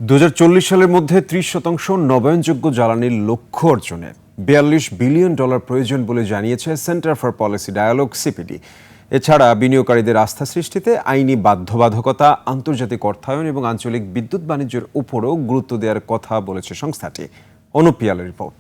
2040 সালের মধ্যে 30% নবায়নযোগ্য জ্বালানির লক্ষ্য অর্জনে $42 বিলিয়ন প্রয়োজন বলে জানিয়েছে Centre for Policy Dialogue CPD. এছাড়া বিনিয়োগকারীদের আস্থা সৃষ্টিতে আইনি বাধ্যবাধকতা, আন্তর্জাতিক অর্থায়ন এবং আঞ্চলিক বিদ্যুৎ বাণিজ্যের উপরও গুরুত্ব দেওয়ার কথা বলেছে সংস্থাটি। অনুপ পিয়ালের রিপোর্ট।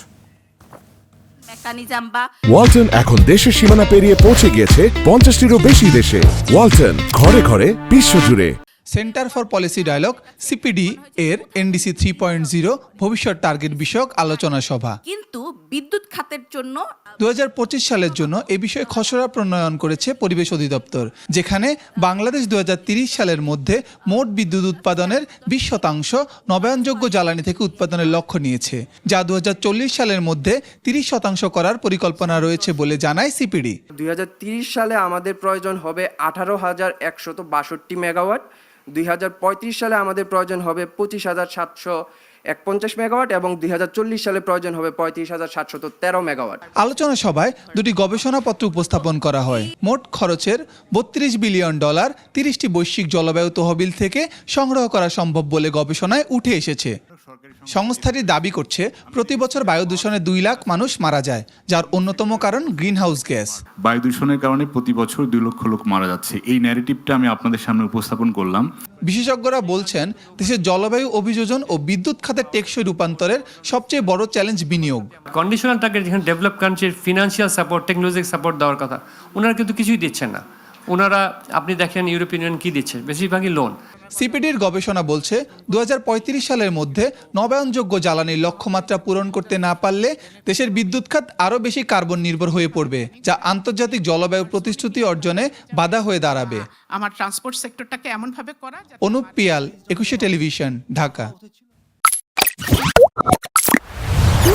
ওয়ালটন এখন দেশের সীমানা পেরিয়ে পৌঁছে গিয়েছে 50টিরও বেশি দেশে। ওয়ালটন, ঘরে ঘরে বিশ্বজুড়ে। Centre for Policy Dialogue CPD এর এনডিসি 3.0 ভবিষ্যৎ টার্গেট বিষয়ক আলোচনা সভা। কিন্তু বিদ্যুৎ খাতের জন্য 2025 সালের জন্য এ বিষয়ে খসড়া প্রণয়ন করেছে পরিবেশ অধিদপ্তর, যেখানে বাংলাদেশ 2030 সালের মধ্যে মোট বিদ্যুৎ উৎপাদনের 20% নবায়নযোগ্য জ্বালানি থেকে উৎপাদনের লক্ষ্য নিয়েছে, যা 2040 সালের মধ্যে 30% করার পরিকল্পনা রয়েছে বলে জানায় সিপিডি। 2030 সালে আমাদের প্রয়োজন হবে 18,162 মেগাওয়াট, 2035 সালে আমাদের প্রয়োজন হবে 25,751 মেগাওয়াট এবং 2040 সালে প্রয়োজন হবে 35,713 মেগাওয়াট। আলোচনা সভায় দুটি গবেষণাপত্র উপস্থাপন করা হয়। মোট খরচের $32 বিলিয়ন 30টি বৈশ্বিক জলবায়ু তহবিল থেকে সংগ্রহ করা সম্ভব বলে গবেষণায় উঠে এসেছে। সংস্থাটি দাবি করছে প্রতি বছর বায়ু দূষণে 2 লাখ মানুষ মারা যায়, যার অন্যতম কারণ গ্রিনহাউস গ্যাস। বায়ু দূষণের কারণে প্রতি বছর 2 লক্ষ লোক মারা যাচ্ছে। এই ন্যারেটিভটা আমি আপনাদের সামনে উপস্থাপন করলাম। বিশেষজ্ঞরা বলছেন, দেশের জলবায়ু অভিযোজন ও বিদ্যুৎ খাতের টেকসই রূপান্তরের সবচেয়ে বড় চ্যালেঞ্জ বিনিয়োগ। কন্ডিশনাল টার্গেট যেখানে ডেভেলপ কান্ট্রির ফিনান্সিয়াল সাপোর্ট, টেকনোলজিক সাপোর্ট দেওয়ার কথা, ওনারা কিন্তু কিছুই দিচ্ছেন না। ওনারা, আপনি দেখেন ইউরোপিয়ান ইউনিয়ন কি দিচ্ছে, বেশিরভাগই লোন। সিপিডির গবেষণা বলছে 2035 সালের মধ্যে নবায়নযোগ্য জ্বালানির লক্ষ্যমাত্রা পূরণ করতে না পারলে দেশের বিদ্যুৎ খাত আরও বেশি কার্বন নির্ভর হয়ে পড়বে, যা আন্তর্জাতিক জলবায়ু প্রতিশ্রুতি অর্জনে বাধা হয়ে দাঁড়াবে। আমার ট্রান্সপোর্ট সেক্টরটাকে এমনভাবে করা। অনুপ পিয়াল, 21 টেলিভিশন, ঢাকা।